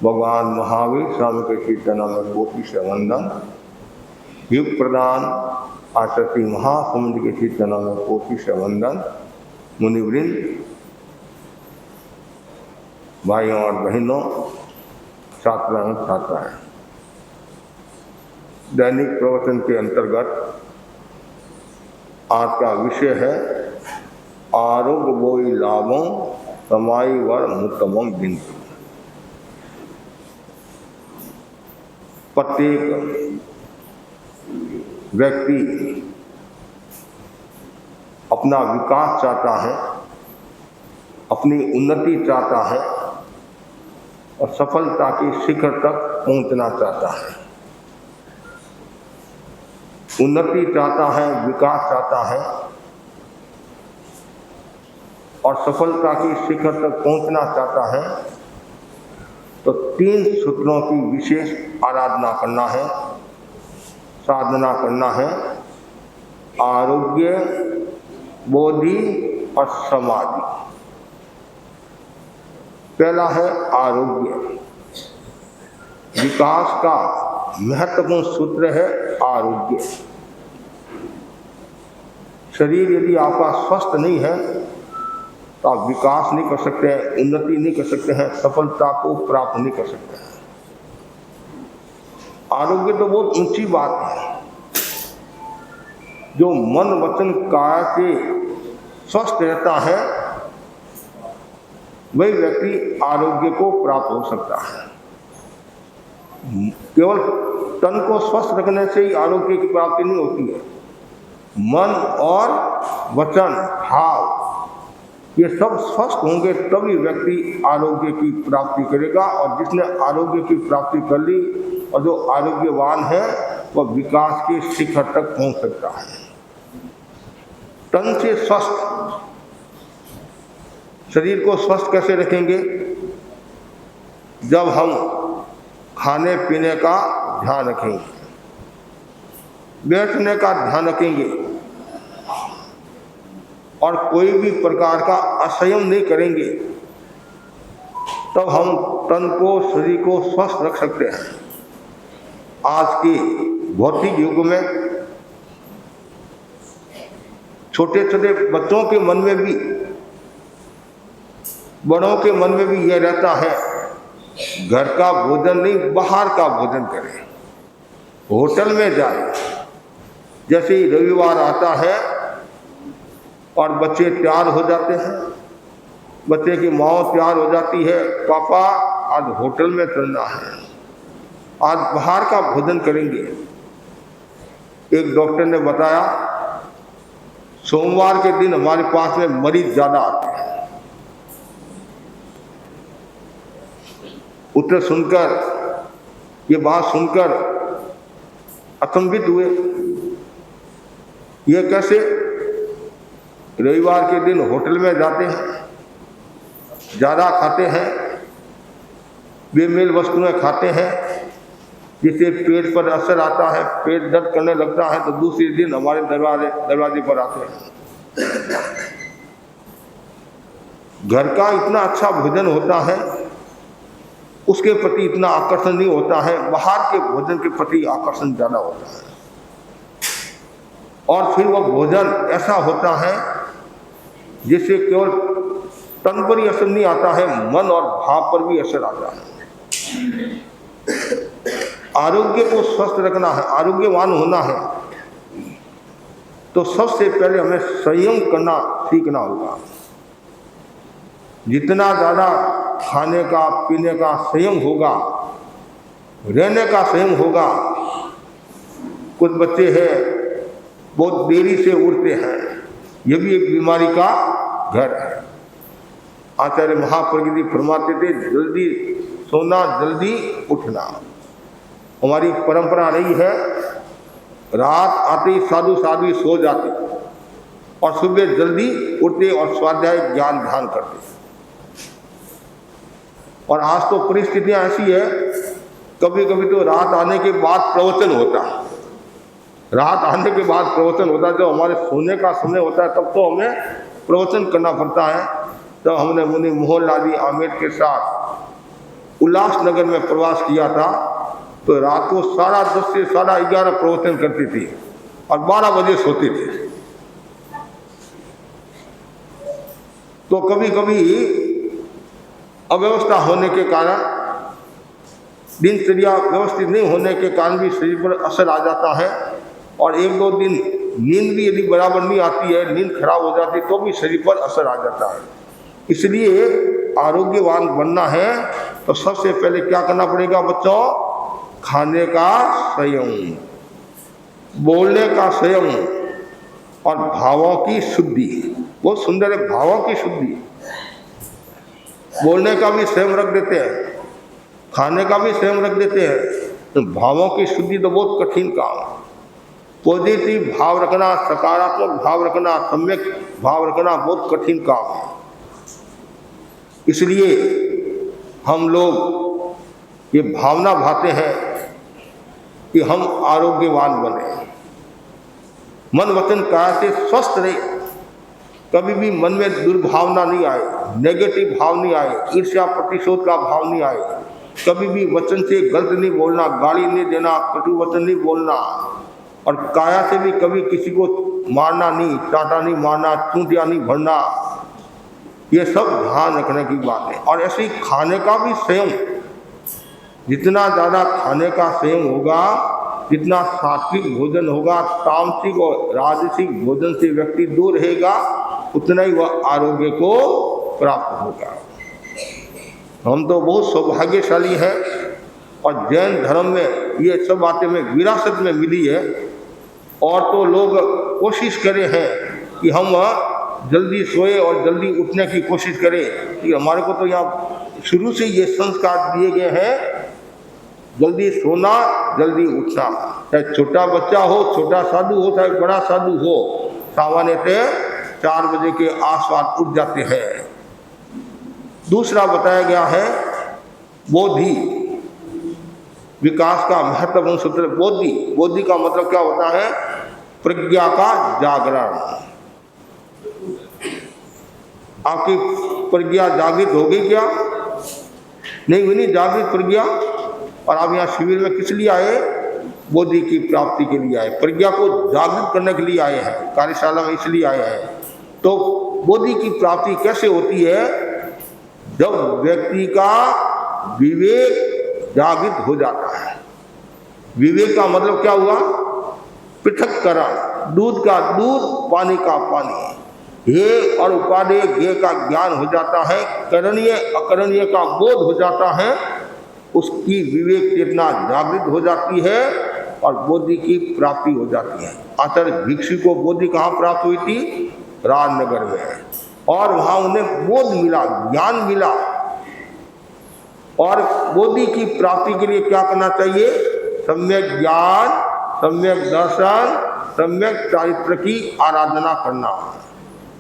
भगवान महावीर स्वामी के कीर्तन में कोटि से वंदन। युग प्रदान आचरती महाकुंज के कीर्तन में कोटि से वंदन। मुनिवृंद, भाइयों और बहनों, छात्राएं छात्राएं, दैनिक प्रवचन के अंतर्गत आज का विषय है आरोग्य बोई लाभों समाई वर मुतमम बिंदु। प्रत्येक व्यक्ति अपना विकास चाहता है, अपनी उन्नति चाहता है और सफलता की शिखर तक पहुंचना चाहता है। उन्नति चाहता है, विकास चाहता है और सफलता की शिखर तक पहुंचना चाहता है तो 3 सूत्रों की विशेष आराधना करना है, साधना करना है। आरोग्य, बोधि और समाधि। पहला है आरोग्य। विकास का महत्वपूर्ण सूत्र है आरोग्य। शरीर यदि आपका स्वस्थ नहीं है तो आप विकास नहीं कर सकते हैं, उन्नति नहीं कर सकते हैं, सफलता को प्राप्त नहीं कर सकते हैं। आरोग्य तो बहुत ऊंची बात है। जो मन वचन काया से स्वस्थ रहता है वही व्यक्ति आरोग्य को प्राप्त हो सकता है। केवल तन को स्वस्थ रखने से ही आरोग्य की प्राप्ति नहीं होती है। मन और वचन, भाव, ये सब स्वस्थ होंगे तभी व्यक्ति आरोग्य की प्राप्ति करेगा। और जिसने आरोग्य की प्राप्ति कर ली और जो आरोग्यवान है वह विकास के शिखर तक पहुंच सकता है। तन से स्वस्थ, शरीर को स्वस्थ कैसे रखेंगे? जब हम खाने पीने का ध्यान रखेंगे, बैठने का ध्यान रखेंगे और कोई भी प्रकार का असंयम नहीं करेंगे, तब हम तन को, शरीर को स्वस्थ रख सकते हैं। आज के भौतिक युग में छोटे छोटे बच्चों के मन में भी, बड़ों के मन में भी यह रहता है घर का भोजन नहीं, बाहर का भोजन करें, होटल में जाए। जैसे ही रविवार आता है और बच्चे तैयार हो जाते हैं, बच्चे की माँ तैयार हो जाती है, पापा आज होटल में चलना है, आज बाहर का भोजन करेंगे। एक डॉक्टर ने बताया सोमवार के दिन हमारे पास में मरीज ज़्यादा आते हैं। उत्तर सुनकर, ये बात सुनकर अचंभित हुए। ये कैसे? रविवार के दिन होटल में जाते हैं, ज़्यादा खाते हैं, बेमेल वस्तुएं खाते हैं, जिससे पेट पर असर आता है, पेट दर्द करने लगता है, तो दूसरे दिन हमारे दरवाजे पर आते हैं। घर का इतना अच्छा भोजन होता है, उसके प्रति इतना आकर्षण नहीं होता है, बाहर के भोजन के प्रति आकर्षण ज़्यादा होता है। और फिर वह भोजन ऐसा होता है जिससे केवल तन पर ही असर नहीं आता है, मन और भाव पर भी असर आता है। आरोग्य को स्वस्थ रखना है, आरोग्यवान होना है, तो सबसे पहले हमें संयम करना सीखना होगा। जितना ज़्यादा खाने का, पीने का संयम होगा, रहने का संयम होगा। कुछ बच्चे हैं बहुत देरी से उठते हैं, यह भी एक बीमारी का घर है। आचार्य महाप्रज्ञ फरमाते थे जल्दी सोना, जल्दी उठना। हमारी परंपरा रही है, रात आते ही साधु साधु सो जाते और सुबह जल्दी उठते और स्वाध्याय ज्ञान ध्यान करते। और आज तो परिस्थितियां ऐसी है, कभी कभी तो रात आने के बाद प्रवचन होता है। रात आने के बाद प्रवचन होता है, जब हमारे सोने का समय होता है तब तो हमें प्रवचन करना पड़ता है। तब हमने मुनि मोहनलाल आमिर के साथ उल्लासनगर में प्रवास किया था तो रात को 10:30 से 11:30 प्रवचन करती थी और 12 बजे सोती थी। तो कभी कभी अव्यवस्था होने के कारण, दिनचर्या व्यवस्थित नहीं होने के कारण भी शरीर पर असर आ जाता है और 1-2 दिन नींद भी यदि बराबर नहीं आती है, नींद खराब हो जाती है तो भी शरीर पर असर आ जाता है। इसलिए आरोग्यवान बनना है तो सबसे पहले क्या करना पड़ेगा बच्चों? खाने का संयम, बोलने का संयम और भावों की शुद्धि। बहुत सुंदर है, भावों की शुद्धि। बोलने का भी संयम रख देते हैं, खाने का भी संयम रख देते हैं, तो भावों की शुद्धि तो बहुत कठिन काम है। पॉजिटिव भाव रखना, सकारात्मक भाव रखना, सम्यक भाव रखना बहुत कठिन काम है। इसलिए हम लोग ये भावना भाते हैं कि हम आरोग्यवान बने, मन वचन काया से स्वस्थ रहे, कभी भी मन में दुर्भावना नहीं आए, नेगेटिव भाव नहीं आए, ईर्ष्या प्रतिशोध का भाव नहीं आए, कभी भी वचन से गलत नहीं बोलना, गाली नहीं देना, कटु वचन नहीं बोलना, और काया से भी कभी किसी को मारना नहीं, टाटा नहीं मारना, चूंटिया नहीं भरना। ये सब ध्यान रखने की बात है। और ऐसे ही खाने का भी संयम, जितना ज़्यादा खाने का संयम होगा, जितना सात्विक भोजन होगा, तामसिक और राजसिक भोजन से व्यक्ति दूर रहेगा, उतना ही वह आरोग्य को प्राप्त होगा। हम तो बहुत सौभाग्यशाली हैं और जैन धर्म में ये सब बातें में विरासत में मिली है। और तो लोग कोशिश करे हैं कि हम जल्दी सोए और जल्दी उठने की कोशिश करें, कि हमारे को तो यहाँ शुरू से ये संस्कार दिए गए हैं, जल्दी सोना, जल्दी उठना। चाहे छोटा बच्चा हो, छोटा साधु हो, चाहे बड़ा साधु हो, सामान्यतः 4 बजे के आसपास उठ जाते हैं। दूसरा बताया गया है बोधि विकास का महत्वपूर्ण सूत्र। बोधि, बोधि का मतलब क्या होता है? प्रज्ञा का जागरण। आपकी प्रज्ञा जागृत होगी क्या? नहीं हुई, नहीं जागृत प्रज्ञा। और आप यहाँ शिविर में किस लिए आए? बोधि की प्राप्ति के लिए आए, प्रज्ञा को जागृत करने के लिए आए हैं, कार्यशाला में इसलिए आए हैं। तो बोधि की प्राप्ति कैसे होती है? जब व्यक्ति का विवेक जागृत हो जाता है। विवेक का मतलब क्या हुआ? पृथक्करण, दूध का दूध, पानी का पानी, हे और उपादेय ज्ञेय का ज्ञान हो जाता है, करणीय अकरणीय का बोध हो जाता है, उसकी विवेक चेतना जागृत हो जाती है और बोधि की प्राप्ति हो जाती है। आचार्य भिक्षु को बोधि कहाँ प्राप्त हुई थी? राजनगर में। और वहाँ उन्हें बोध मिला, ज्ञान मिला। और बोधि की प्राप्ति के लिए क्या करना चाहिए? सम्यक ज्ञान, सम्यक दर्शन, सम्यक चारित्र की आराधना करना।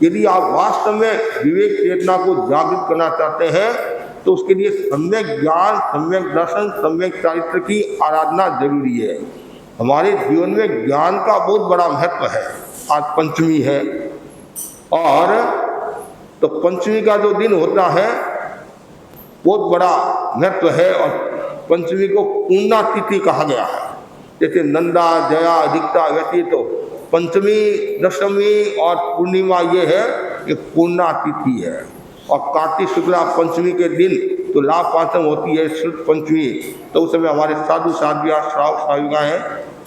यदि आप वास्तव में विवेक चेतना को जागृत करना चाहते हैं तो उसके लिए सम्यक ज्ञान, सम्यक दर्शन, सम्यक चारित्र की आराधना जरूरी है। हमारे जीवन में ज्ञान का बहुत बड़ा महत्व है। आज पंचमी है और तो पंचमी का जो दिन होता है बहुत बड़ा महत्व है और पंचमी को पूर्णा तिथि कहा गया है। जैसे नंदा, जया, अधिकता, वैसे तो पंचमी, दशमी और पूर्णिमा ये है, ये पूर्णा तिथि है। और कार्तिक शुक्ला पंचमी के दिन तो लाभ पांचम होती है, शुद्ध पंचमी। तो उस समय हमारे साधु साध्वियाँ, श्रावक श्राविकाएँ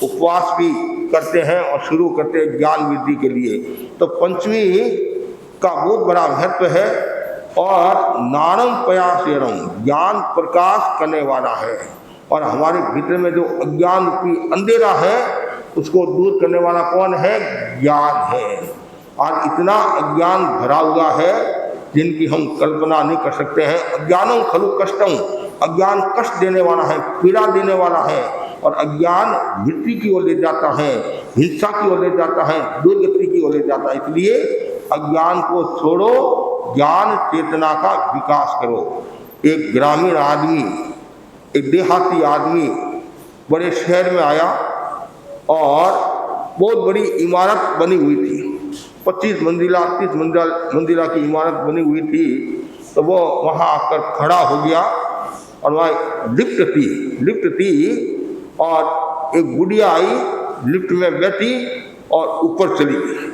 उपवास भी करते हैं और शुरू करते हैं ज्ञान वृद्धि के लिए। तो पंचमी का बहुत बड़ा महत्व है। और नारम पयासेरम, ज्ञान प्रकाश करने वाला है। और हमारे भीतर में जो अज्ञान रूपी अंधेरा है उसको दूर करने वाला कौन है? ज्ञान है। और इतना अज्ञान भरा हुआ है जिनकी हम कल्पना नहीं कर सकते हैं। अज्ञानम खलु कष्टम, अज्ञान कष्ट देने वाला है, पीड़ा देने वाला है। और अज्ञान मृत्यु की ओर ले जाता है, हिंसा की ओर ले जाता है, दुर्गति की ओर ले जाता है। इसलिए अज्ञान को छोड़ो, ज्ञान चेतना का विकास करो। एक ग्रामीण आदमी, एक देहाती आदमी बड़े शहर में आया और बहुत बड़ी इमारत बनी हुई थी, 25 मंजिला 30 मंजिला की इमारत बनी हुई थी। तो वो वहाँ आकर खड़ा हो गया और वहाँ लिफ्ट थी और एक गुड़िया आई, लिफ्ट में बैठी और ऊपर चली गई।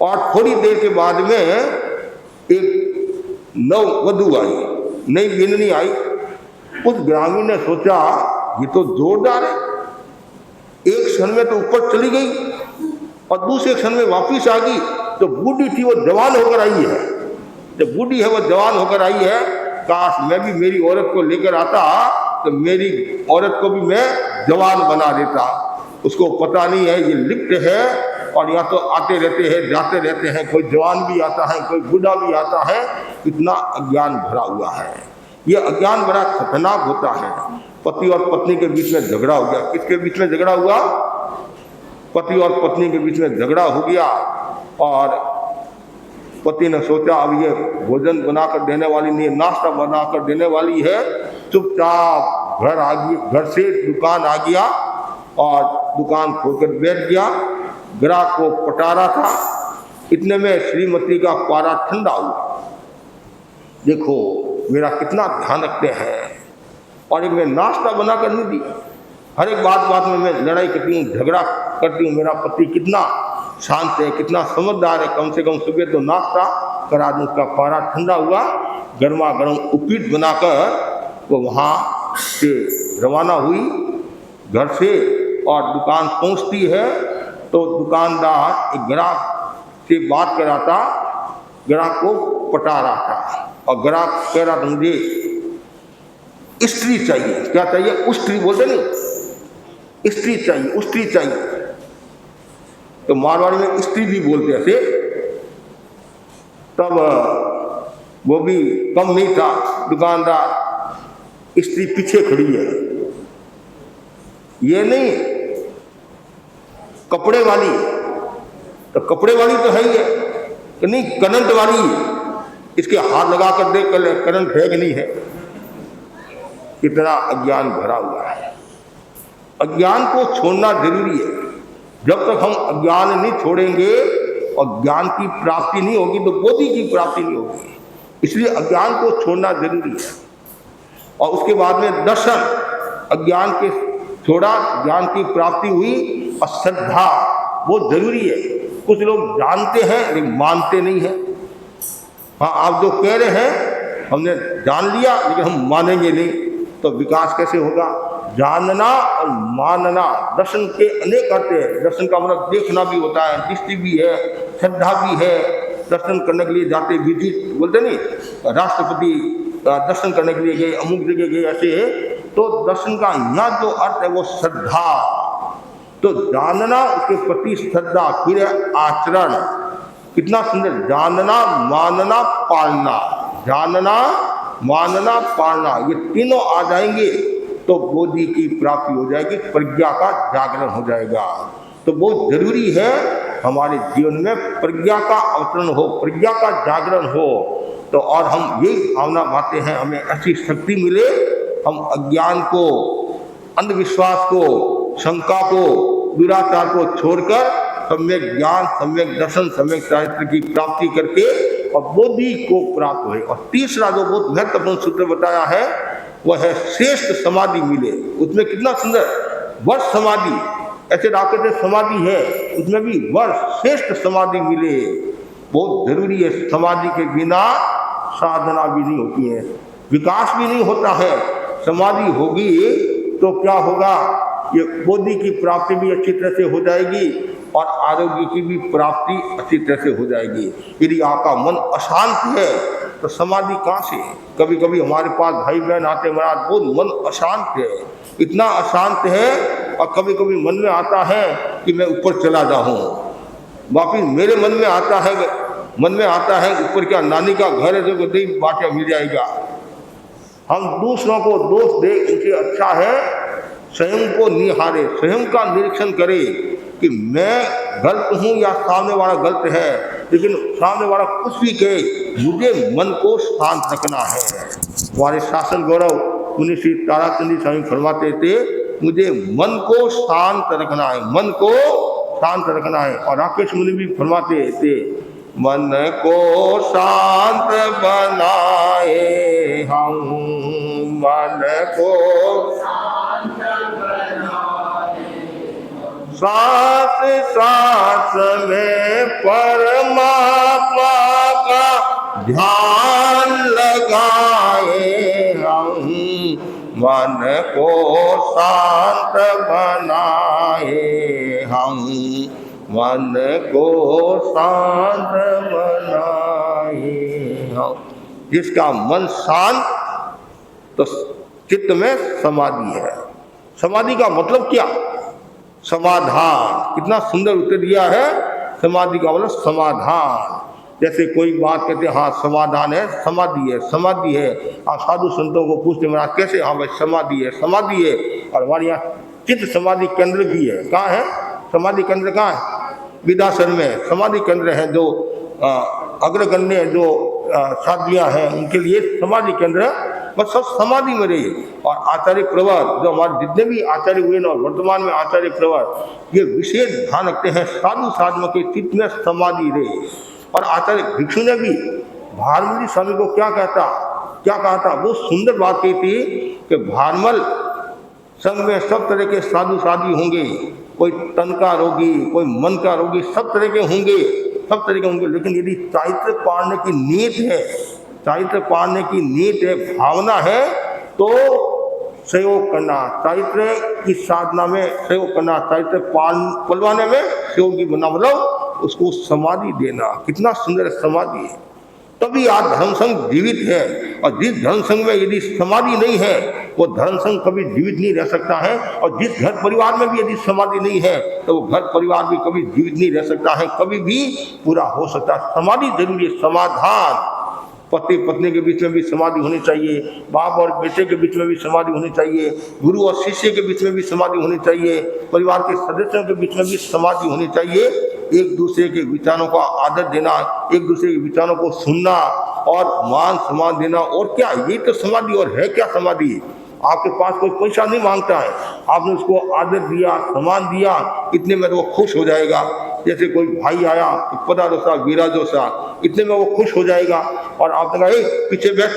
और थोड़ी देर के बाद में एक नववधू आई, नई बिननी आई। उस ग्रामीण ने सोचा ये तो जोरदार है, एक क्षण में तो ऊपर चली गई और दूसरे क्षण में वापिस आ गई। तो बूढ़ी थी वो जवान होकर आई है, जब बूढ़ी है वो जवान होकर आई है। काश मैं भी मेरी औरत को लेकर आता तो मेरी औरत को भी मैं जवान बना देता। उसको पता नहीं है ये लिफ्ट है और यहाँ तो आते रहते हैं जाते रहते हैं, कोई जवान भी आता है कोई बूढ़ा भी आता है। इतना अज्ञान भरा हुआ है। ये अज्ञान बड़ा खतरनाक होता है। पति और पत्नी के बीच में झगड़ा हो गया। किसके बीच में झगड़ा हुआ? पति और पत्नी के बीच में झगड़ा हो गया और पति ने सोचा अब ये भोजन बनाकर देने वाली नहीं, नाश्ता बनाकर देने वाली है। चुपचाप घर आ गया, घर से दुकान आ गया और दुकान खोलकर बैठ गया। ग्राहक को पटा रहा था। इतने में श्रीमती का पारा ठंडा हुआ। देखो मेरा कितना ध्यान रखते हैं और एक मैं नाश्ता बनाकर नहीं दी। हर एक बात में मैं लड़ाई करती हूँ, झगड़ा करती हूँ। मेरा पति कितना शांत है, कितना समझदार है, कम से कम सुबह तो नाश्ता करा दूँ। उसका पारा ठंडा हुआ, गर्मा गर्म उपीट बनाकर वो वहाँ से रवाना हुई घर से और दुकान पहुँचती है तो दुकानदार एक ग्राहक से बात कर रहा था, ग्राहक को पटा रहा था और ग्राहक कह रहा था मुझे स्त्री चाहिए। क्या चाहिए? उस्त्री बोलते नहीं, स्त्री चाहिए, उस्त्री चाहिए। तो मारवाड़ी में स्त्री भी बोलते ऐसे। तब वो भी कम नहीं था दुकानदार, स्त्री पीछे खड़ी है। ये नहीं कपड़े वाली, तो कपड़े वाली तो है ही है कि नहीं, करंट वाली। इसके हाथ लगा कर देख कर करंट है कि नहीं है। कितना अज्ञान भरा हुआ है। अज्ञान को छोड़ना जरूरी है। जब तक हम अज्ञान नहीं छोड़ेंगे और ज्ञान की प्राप्ति नहीं होगी तो बोधि की प्राप्ति नहीं होगी। इसलिए अज्ञान को छोड़ना जरूरी है। और उसके बाद में दर्शन, अज्ञान के छोड़ा, ज्ञान की प्राप्ति हुई। और श्रद्धा बहुत जरूरी है। कुछ लोग जानते हैं लेकिन मानते नहीं है। हाँ, आप जो कह रहे हैं हमने जान लिया लेकिन हम मानेंगे नहीं, तो विकास कैसे होगा? जानना और मानना, दर्शन के अनेक अर्थ है। दर्शन का मतलब देखना भी होता है, दृष्टि भी है, श्रद्धा भी है। दर्शन करने के लिए जाते विजिट बोलते नहीं, राष्ट्रपति दर्शन करने के लिए गए, अमुक जगह गए, ऐसे। तो दर्शन का यहाँ जो अर्थ है वो श्रद्धा। तो जानना, उसके प्रति श्रद्धा, फिर आचरण। कितना सुंदर! जानना, मानना, पालना। जानना, मानना, पालना, ये तीनों आ जाएंगे तो बोधि की प्राप्ति हो जाएगी, प्रज्ञा का जागरण हो जाएगा। तो बहुत जरूरी है हमारे जीवन में प्रज्ञा का अवतरण हो, प्रज्ञा का जागरण हो। तो और हम यही भावना पाते हैं, हमें ऐसी शक्ति मिले, हम अज्ञान को, अंधविश्वास को, शंका को, दुराचार को छोड़कर सम्यक ज्ञान, सम्यक दर्शन, सम्यक चारित्र की प्राप्ति करके और बोधि को प्राप्त हुए। और तीसरा जो बहुत महत्वपूर्ण सूत्र बताया है वह है श्रेष्ठ समाधि मिले। उसमें कितना सुंदर वर्ष समाधि, ऐसे डाकते समाधि है, उसमें भी वर्ष श्रेष्ठ समाधि मिले। बहुत जरूरी है। समाधि के बिना साधना भी नहीं होती है, विकास भी नहीं होता है। समाधि होगी तो क्या होगा? ये बोधि की प्राप्ति भी अच्छी तरह से हो जाएगी और आरोग्य की भी प्राप्ति अच्छी तरह से हो जाएगी। यदि आपका मन अशांत है तो समाधि कहाँ से? कभी कभी हमारे पास भाई बहन आते, महाराज बहुत मन अशांत है, इतना अशांत है, और कभी कभी मन में आता है कि मैं ऊपर चला जाऊँ। वापिस मेरे मन में आता है ऊपर क्या नानी का घर है जो नहीं बाटे मिल जाएगा। हम दूसरों को दोष दे, उनसे अच्छा है स्वयं को निहारे, स्वयं का निरीक्षण करे कि मैं गलत हूँ या सामने वाला गलत है। लेकिन सामने वाला कुछ भी कहे, मुझे मन को शांत रखना है। हमारे शासन गौरव मुनि श्री ताराचंदी स्वामी फरमाते थे, मुझे मन को शांत रखना है, मन को शांत रखना है। और राकेश मुनि भी फरमाते थे, मन को शांत बनाए हम मन को सांस सांस में परमात्मा का ध्यान लगाए हम, मन को शांत बनाए हम, मन को शांत बनाए हम। जिसका मन शांत तो चित्त में समाधि है। समाधि का मतलब क्या? समाधान। कितना सुंदर उत्तर दिया है। समाधि का मतलब समाधान। जैसे कोई बात कहते हैं हाँ समाधान है, समाधि है, समाधि है। आप साधु संतों को पूछते महाराज कैसे? हाँ भाई समाधि है, समाधि है। और हमारे यहाँ चित्त समाधि केंद्र भी है। कहाँ है समाधि केंद्र? कहाँ है? विदासन में समाधि केंद्र है। जो अग्रगण्य जो साधियाँ हैं उनके लिए समाधि केंद्र, बस सब समाधि में रहिए। और आचार्य प्रवर जो हमारे जितने भी आचार्य हुए ना, वर्तमान में आचार्य प्रवर ये विशेष ध्यान रखते हैं साधु साधुओं के चित्त में समाधि रहे। और आचार्य भिक्षु ने भी भारमल स्वामी को क्या कहा था? वो सुंदर बात कही थी कि भारमल संघ में सब तरह के साधु साधु होंगे, कोई तन का रोगी, कोई मन का रोगी, सब तरह के होंगे, सब तरह के होंगे। लेकिन यदि चारित्र पालने की नीत है, चारित्र पालने की नीत है, भावना है, तो सहयोग करना, चारित्र की साधना में सहयोग करना, चारित्र पलवाने में सहयोगी बनना, मतलब उसको समाधि देना। कितना सुंदर समाधि है। तभी आज धर्म संघ जीवित है। और जिस धर्म संघ में यदि समाधि नहीं है वो धर्म संघ कभी जीवित नहीं रह सकता है। और जिस घर परिवार में भी यदि समाधि नहीं है तो वो घर परिवार भी कभी जीवित नहीं रह सकता है, कभी भी पूरा हो सकता। समाधि जरूरी है। समाधान। पति पत्नी के बीच में भी समाधि होनी चाहिए, बाप और बेटे के बीच में भी समाधि होनी चाहिए, गुरु और शिष्य के बीच में भी समाधि होनी चाहिए, परिवार के सदस्यों के बीच में भी समाधि होनी चाहिए। एक दूसरे के विचारों का आदर देना, एक दूसरे के विचारों को सुनना और मान सम्मान देना। और क्या ये तो समाधि। और है क्या समाधि? आपके पास कोई पैसा नहीं मांगता है, आपने उसको आदर दिया, सम्मान दिया, इतने में तो वो खुश हो जाएगा। जैसे कोई भाई आया तो पदा दोसा वीरा दोसा, इतने में वो खुश हो जाएगा। और आपने कहा पीछे बैठ,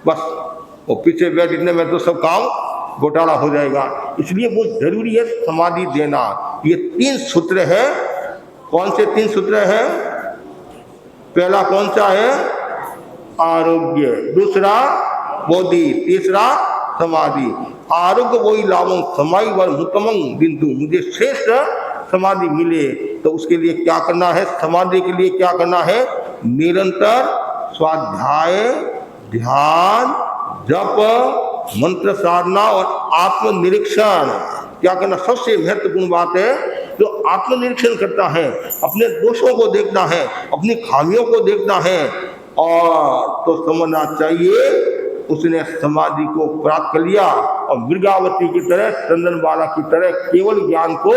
बस वो पीछे बैठ, इतने में तो सब काम घोटाला हो जाएगा। इसलिए वो जरूरी है समाधि देना। ये 3 सूत्र है। कौन से 3 सूत्र है? पहला कौन सा है? आरोग्य, दूसरा बोधि, तीसरा समाधि। आरोग्य वही लाभों समाई वर मुतमंग बिंदु, मुझे श्रेष्ठ समाधि मिले तो उसके लिए क्या करना है? समाधि के लिए क्या करना है? निरंतर स्वाध्याय, ध्यान, जप, मंत्र साधना और आत्मनिरीक्षण। क्या करना? सबसे महत्वपूर्ण बात है जो आत्मनिरीक्षण करता है, अपने दोषों को देखना है, अपनी खामियों को देखना है, और तो समझना चाहिए उसने समाधि को प्राप्त कर लिया और मृगावती की तरह, चंदन बाला की तरह केवल ज्ञान को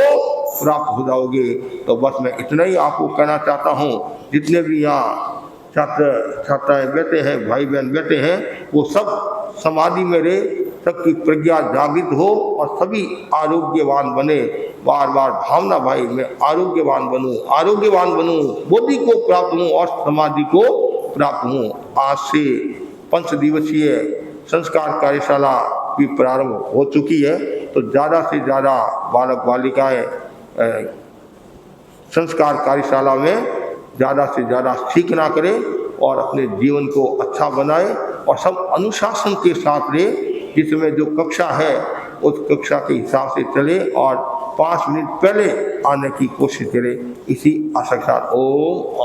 प्राप्त हो जाओगे। तो बस मैं इतना ही आपको कहना चाहता हूँ। जितने भी यहाँ छात्र छात्राएं बैठे हैं, भाई बहन बैठे हैं, वो सब समाधि में रहे, सबकी प्रज्ञा जागृत हो और सभी आरोग्यवान बने। बार बार भावना भाई मैं आरोग्यवान बनूं, आरोग्यवान बनूं, बोधि को प्राप्त हूँ और समाधि को प्राप्त हूँ। आज से 5 दिवसीय संस्कार कार्यशाला भी प्रारंभ हो चुकी है। तो ज़्यादा से ज़्यादा बालक बालिकाएं संस्कार कार्यशाला में ज़्यादा से ज़्यादा सीखना करें और अपने जीवन को अच्छा बनाएं और सब अनुशासन के साथ रहे। जिसमें जो कक्षा है उस कक्षा के हिसाब से चले और 5 मिनट पहले आने की कोशिश करें। इसी आशा के साथ ओम।